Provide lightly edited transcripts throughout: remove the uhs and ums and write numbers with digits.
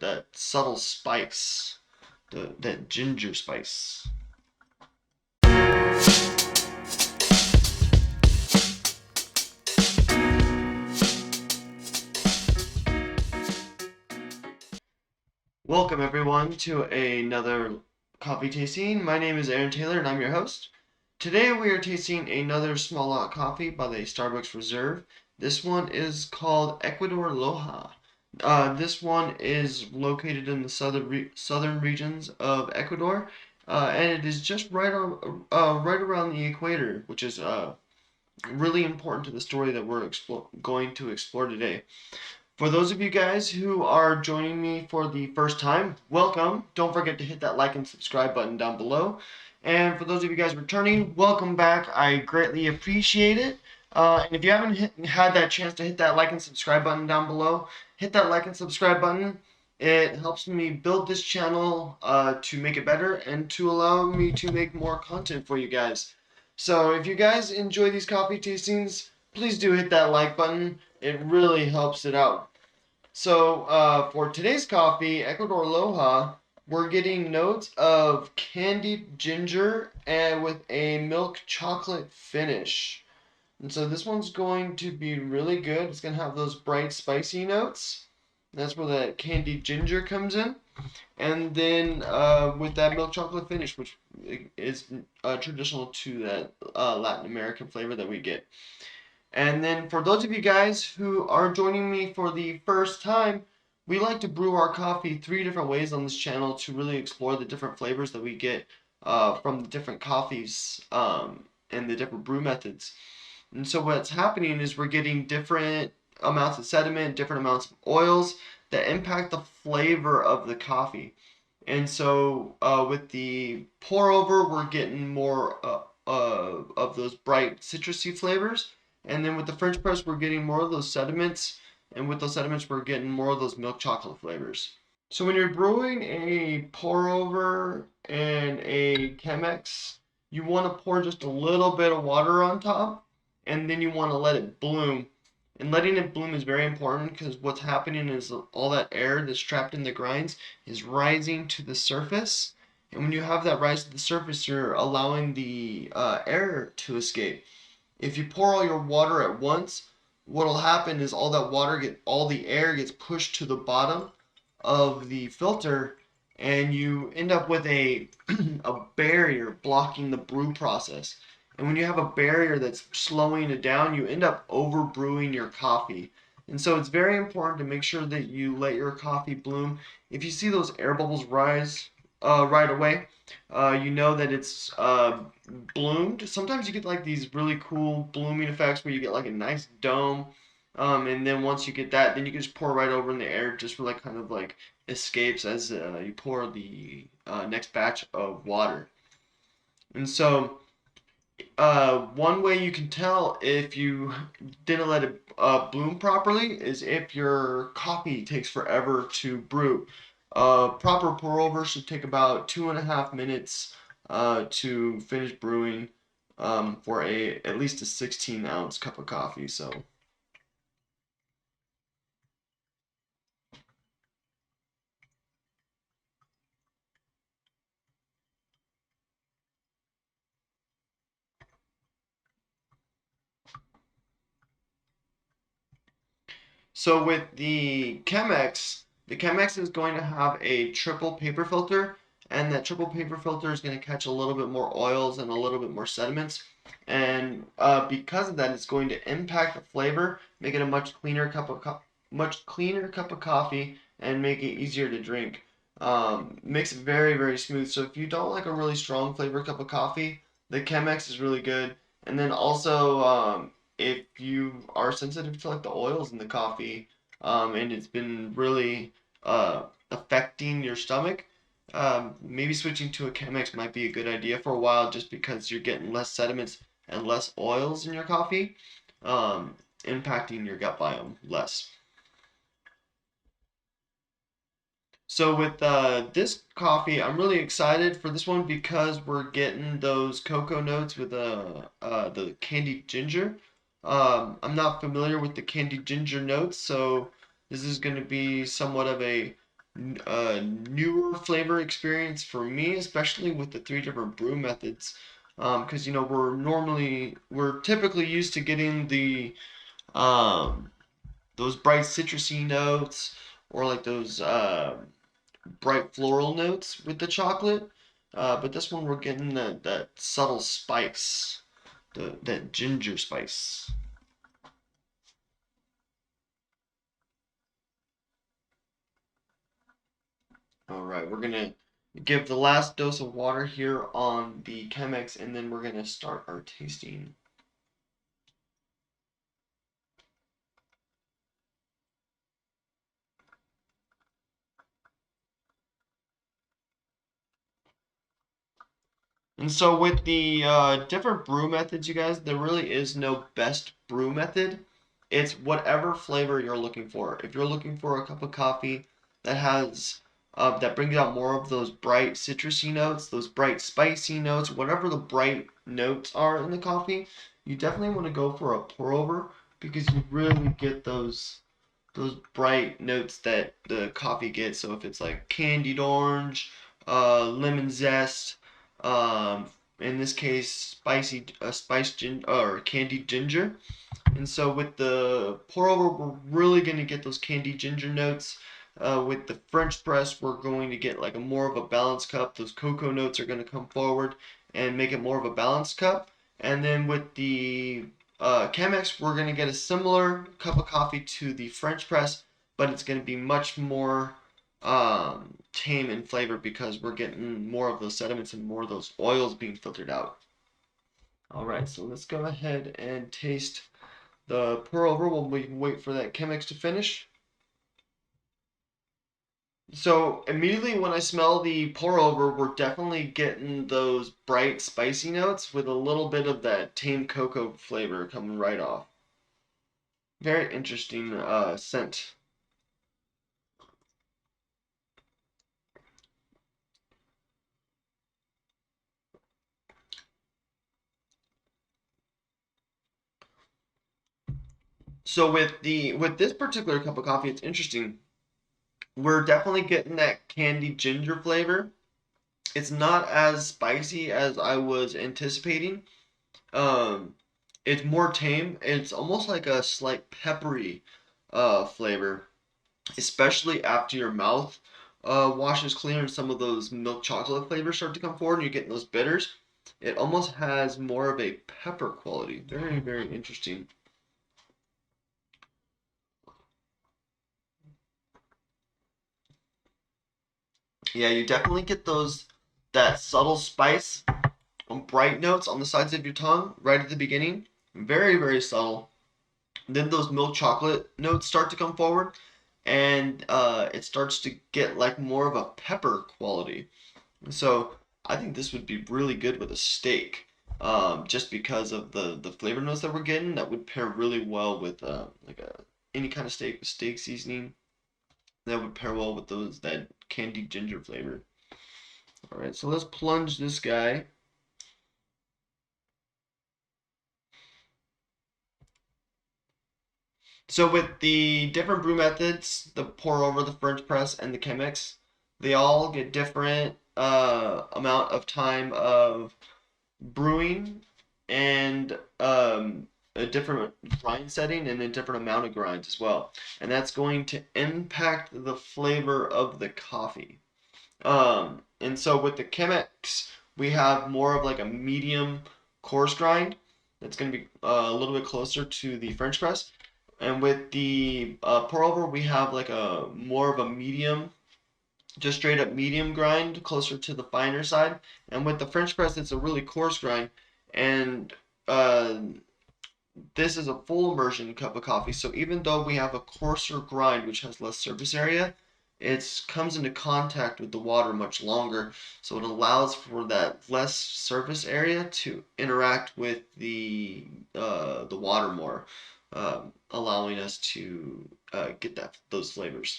that subtle spice, that ginger spice. Welcome everyone to another coffee tasting. My name is Aaron Taylor and I'm your host. Today we are tasting another small lot coffee by the Starbucks Reserve. This one is called Ecuador Loja. This one is located in the southern regions of Ecuador, and it is just right around the equator, which is really important to the story that we're going to explore today. For those of you guys who are joining me for the first time, welcome. Don't forget to hit that like and subscribe button down below. And for those of you guys returning, welcome back. I greatly appreciate it. And if you haven't had that chance to hit that like and subscribe button down below, hit that like and subscribe button. It helps me build this channel to make it better and to allow me to make more content for you guys. So if you guys enjoy these coffee tastings, please do hit that like button. It really helps it out. So for today's coffee, Ecuador Loja, we're getting notes of candied ginger and with a milk chocolate finish. And so this one's going to be really good. It's going to have those bright spicy notes. That's where that candied ginger comes in. And then with that milk chocolate finish, which is traditional to that Latin American flavor that we get. And then for those of you guys who are joining me for the first time, we like to brew our coffee 3 different ways on this channel to really explore the different flavors that we get from the different coffees and the different brew methods. And so what's happening is we're getting different amounts of sediment, different amounts of oils that impact the flavor of the coffee. And so with the pour over, we're getting more of those bright citrusy flavors. And then with the French press, we're getting more of those sediments. And with those sediments, we're getting more of those milk chocolate flavors. So when you're brewing a pour over and a Chemex, you want to pour just a little bit of water on top. And then you want to let it bloom. And letting it bloom is very important because what's happening is all that air that's trapped in the grinds is rising to the surface. And when you have that rise to the surface, you're allowing the air to escape. If you pour all your water at once, what'll happen is all the air gets pushed to the bottom of the filter, and you end up with a a barrier blocking the brew process. And when you have a barrier that's slowing it down, you end up over brewing your coffee. And so it's very important to make sure that you let your coffee bloom. If you see those air bubbles rise right away, you know that it's bloomed. Sometimes you get like these really cool blooming effects where you get like a nice dome. And then once you get that, then you can just pour right over in the air just for like kind of like escapes as you pour the next batch of water. And so one way you can tell if you didn't let it bloom properly is if your coffee takes forever to brew. Proper pour over should take about 2.5 minutes to finish brewing for at least a 16-ounce cup of coffee. So with the Chemex is going to have a triple paper filter, and that triple paper filter is going to catch a little bit more oils and a little bit more sediments. And because of that, it's going to impact the flavor, make it a much cleaner cup of coffee, and make it easier to drink. Makes it very, very smooth. So if you don't like a really strong flavor cup of coffee, the Chemex is really good. And then also, if you are sensitive to like the oils in the coffee, and it's been really affecting your stomach, maybe switching to a Chemex might be a good idea for a while, just because you're getting less sediments and less oils in your coffee, impacting your gut biome less. So with this coffee, I'm really excited for this one because we're getting those cocoa notes with the candied ginger. I'm not familiar with the candied ginger notes, so this is going to be somewhat of a newer flavor experience for me, especially with the three different brew methods. Because we're typically used to getting the um, those bright citrusy notes or like those bright floral notes with the chocolate. But this one we're getting that subtle spice, that ginger spice. All right, we're gonna give the last dose of water here on the Chemex, and then we're gonna start our tasting. And so with the different brew methods, you guys, there really is no best brew method. It's whatever flavor you're looking for. If you're looking for a cup of coffee that brings out more of those bright citrusy notes, those bright spicy notes, whatever the bright notes are in the coffee, you definitely want to go for a pour over because you really get those bright notes that the coffee gets. So if it's like candied orange, lemon zest, um, in this case, spiced gin or candied ginger. And so with the pour over, we're really going to get those candied ginger notes. With the French press, we're going to get like a more of a balanced cup. Those cocoa notes are going to come forward and make it more of a balanced cup. And then with the Chemex, we're going to get a similar cup of coffee to the French press, but it's going to be much more tame in flavor because we're getting more of those sediments and more of those oils being filtered out. All right, so let's go ahead and taste the pour over while we wait for that Chemex to finish. So immediately when I smell the pour over, we're definitely getting those bright spicy notes with a little bit of that tame cocoa flavor coming right off. Very interesting scent. So with this particular cup of coffee, it's interesting. We're definitely getting that candy ginger flavor. It's not as spicy as I was anticipating. Um, it's more tame. It's almost like a slight peppery flavor, especially after your mouth washes clear and some of those milk chocolate flavors start to come forward and you're getting those bitters. It almost has more of a pepper quality. Very, very interesting. Yeah, you definitely get that subtle spice on bright notes on the sides of your tongue right at the beginning. Very, very subtle. Then those milk chocolate notes start to come forward, and it starts to get like more of a pepper quality. So I think this would be really good with a steak, just because of the flavor notes that we're getting. That would pair really well with like any kind of steak seasoning. That would pair well with that candied ginger flavor. All right, so let's plunge this guy. So with the different brew methods, the pour over, the French press, and the Chemex, they all get different amount of time of brewing and a different grind setting and a different amount of grinds as well. And that's going to impact the flavor of the coffee. And so with the Chemex, we have more of like a medium coarse grind that's going to be a little bit closer to the French press. And with the pour over, we have like a more of a medium, just straight up medium grind, closer to the finer side. And with the French press, it's a really coarse grind. And uh, this is a full immersion cup of coffee. So even though we have a coarser grind, which has less surface area, it comes into contact with the water much longer. So it allows for that less surface area to interact with the water more, allowing us to get those flavors.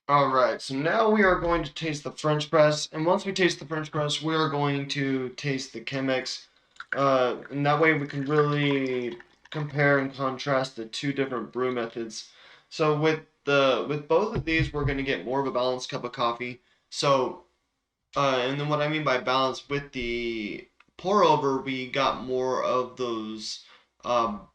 All right, so now we are going to taste the French press, and once we taste the French press, we are going to taste the Chemex, and that way we can really compare and contrast the two different brew methods. So with with both of these, we're gonna get more of a balanced cup of coffee. So, and then what I mean by balance with the pour over, we got more of those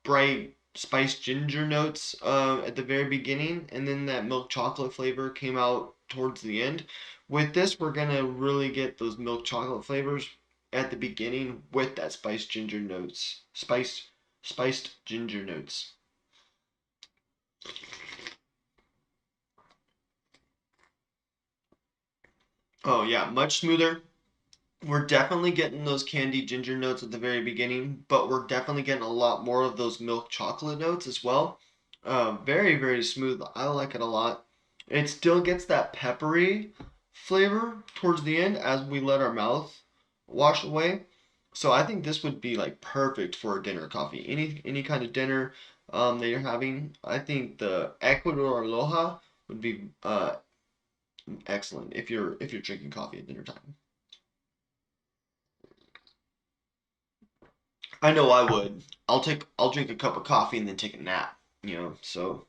bright spiced ginger notes at the very beginning, and then that milk chocolate flavor came out towards the end. With this, we're gonna really get those milk chocolate flavors at the beginning with that spiced ginger notes, spiced ginger notes. Oh yeah, much smoother. We're definitely getting those candy ginger notes at the very beginning, but we're definitely getting a lot more of those milk chocolate notes as well. Very, very smooth. I like it a lot. It still gets that peppery flavor towards the end as we let our mouth wash away. So I think this would be like perfect for a dinner coffee. Any kind of dinner that you're having, I think the Ecuador Loja would be excellent if you're drinking coffee at dinner time. I know I would. I'll drink a cup of coffee and then take a nap, So,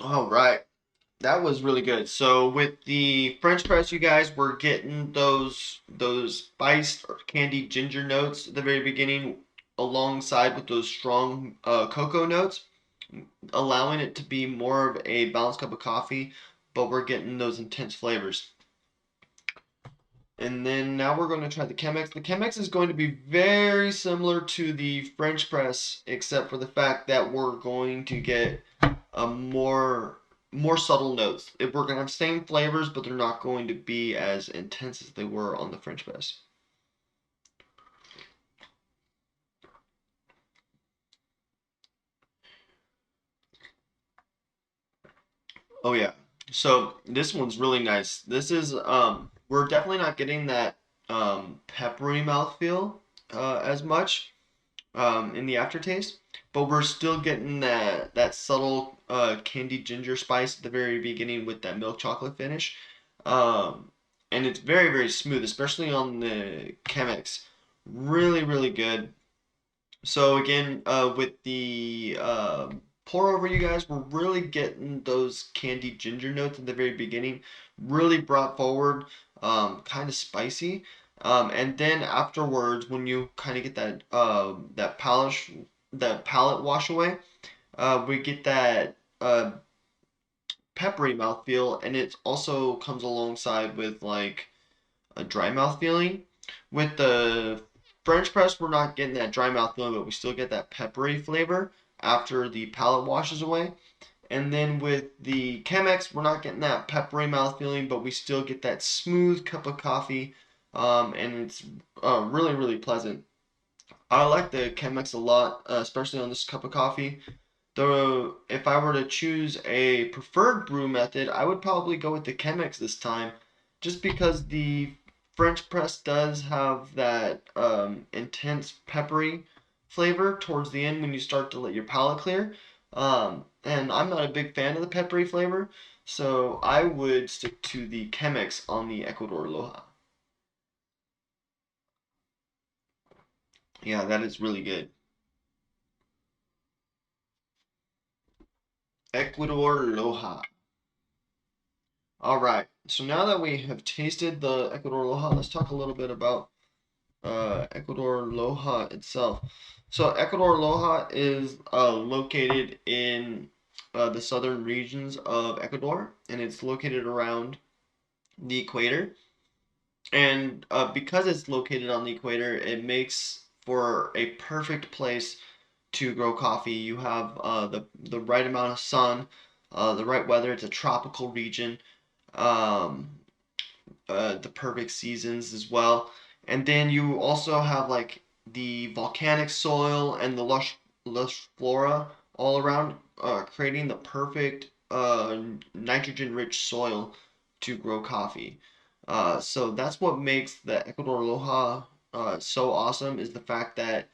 all right. That was really good. So with the French press, you guys were getting those spiced or candied ginger notes at the very beginning, alongside with those strong cocoa notes, allowing it to be more of a balanced cup of coffee, but we're getting those intense flavors. And then now we're going to try the Chemex. The Chemex is going to be very similar to the French press, except for the fact that we're going to get a more subtle notes. If we're going to have same flavors, but they're not going to be as intense as they were on the French press. Oh yeah. So this one's really nice. This is we're definitely not getting that peppery mouthfeel as much in the aftertaste, but we're still getting that subtle candied ginger spice at the very beginning with that milk chocolate finish, um, and it's very very smooth, especially on the Chemex. Really really good. So again, with the pour over, you guys, we're really getting those candied ginger notes at the very beginning, really brought forward, kind of spicy. And then afterwards, when you kind of get that palate wash away, we get that peppery mouthfeel, and it also comes alongside with like a dry mouth feeling. With the French press, we're not getting that dry mouth feeling, but we still get that peppery flavor after the palate washes away. And then with the Chemex, we're not getting that peppery mouth feeling, but we still get that smooth cup of coffee, and it's really, really pleasant. I like the Chemex a lot, especially on this cup of coffee. Though, if I were to choose a preferred brew method, I would probably go with the Chemex this time, just because the French press does have that intense peppery flavor towards the end when you start to let your palate clear. And I'm not a big fan of the peppery flavor, so I would stick to the Chemex on the Ecuador Loja. Yeah, that is really good. Ecuador Loja. All right. So now that we have tasted the Ecuador Loja, let's talk a little bit about Ecuador Loja itself. So Ecuador Loja is located in the southern regions of Ecuador, and it's located around the equator. And because it's located on the equator, it makes for a perfect place to grow coffee. You have the right amount of sun, the right weather. It's a tropical region. Um, the perfect seasons as well. And then you also have like the volcanic soil and the lush flora all around, creating the perfect nitrogen rich soil to grow coffee. So that's what makes the Ecuador Loja so awesome, is the fact that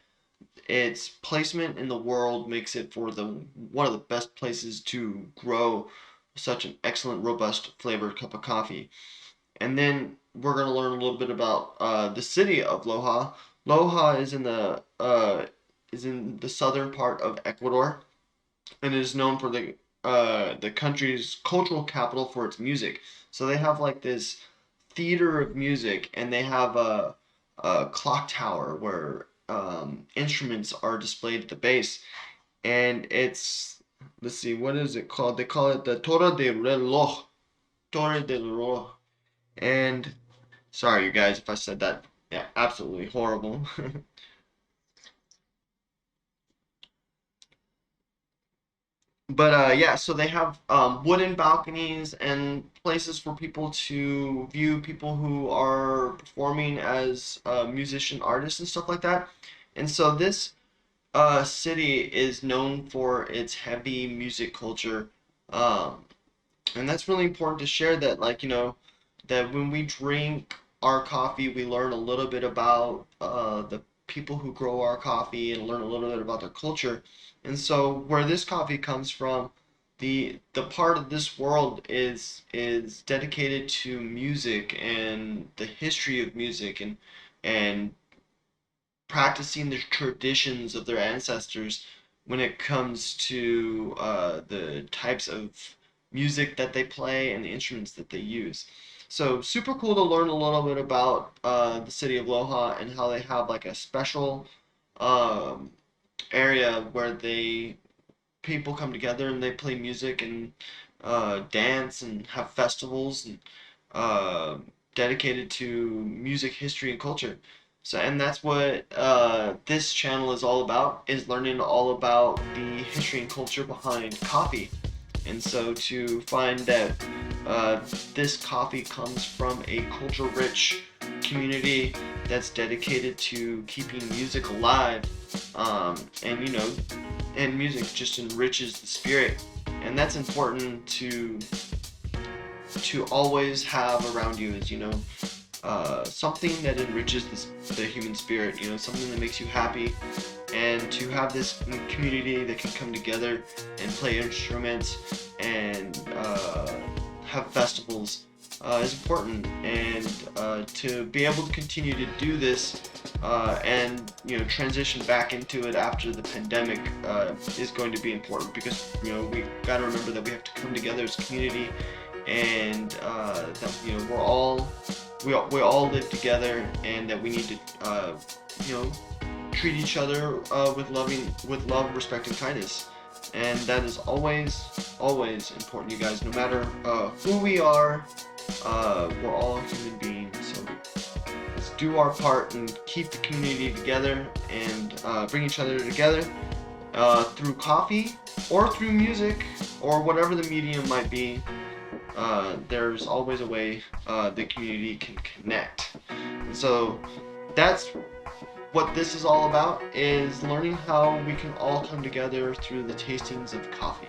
its placement in the world makes it for the one of the best places to grow such an excellent, robust, flavored cup of coffee. And then we're going to learn a little bit about the city of Loja. Loja is in the is in the southern part of Ecuador and is known for the country's cultural capital for its music. So they have like this theater of music, and they have a clock tower where instruments are displayed at the base, and it's, let's see, what is it called? They call it the Torre del Reloj, and sorry you guys if I said that, yeah, absolutely horrible. But yeah, so they have wooden balconies and places for people to view people who are performing as musician artists and stuff like that. And so this city is known for its heavy music culture. Um, and that's really important to share that, like, that when we drink our coffee, we learn a little bit about the people who grow our coffee and learn a little bit about their culture. And so where this coffee comes from, the part of this world is dedicated to music and the history of music, and practicing the traditions of their ancestors when it comes to the types of music that they play and the instruments that they use. So super cool to learn a little bit about the city of Loja and how they have like a special um, area where they people come together and they play music and dance and have festivals and uh, dedicated to music history and culture. So, and that's what this channel is all about, is learning all about the history and culture behind coffee. And so to find that uh, this coffee comes from a culture-rich community that's dedicated to keeping music alive, and and music just enriches the spirit, and that's important to always have around you, is something that enriches the human spirit, something that makes you happy, and to have this community that can come together and play instruments and have festivals is important, and to be able to continue to do this and transition back into it after the pandemic is going to be important, because we got to remember that we have to come together as a community, and that we all live together, and that we need to treat each other with love, respect, and kindness. And that is always important, you guys. No matter who we are, we're all human beings. So let's do our part and keep the community together, and bring each other together through coffee or through music or whatever the medium might be. There's always a way the community can connect. And so that's what this is all about, is learning how we can all come together through the tastings of coffee.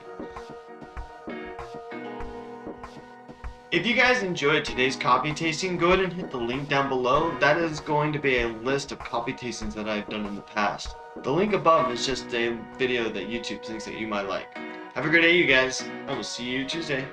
If you guys enjoyed today's coffee tasting, go ahead and hit the link down below. That is going to be a list of coffee tastings that I've done in the past. The link above is just a video that YouTube thinks that you might like. Have a great day, you guys. I will see you Tuesday.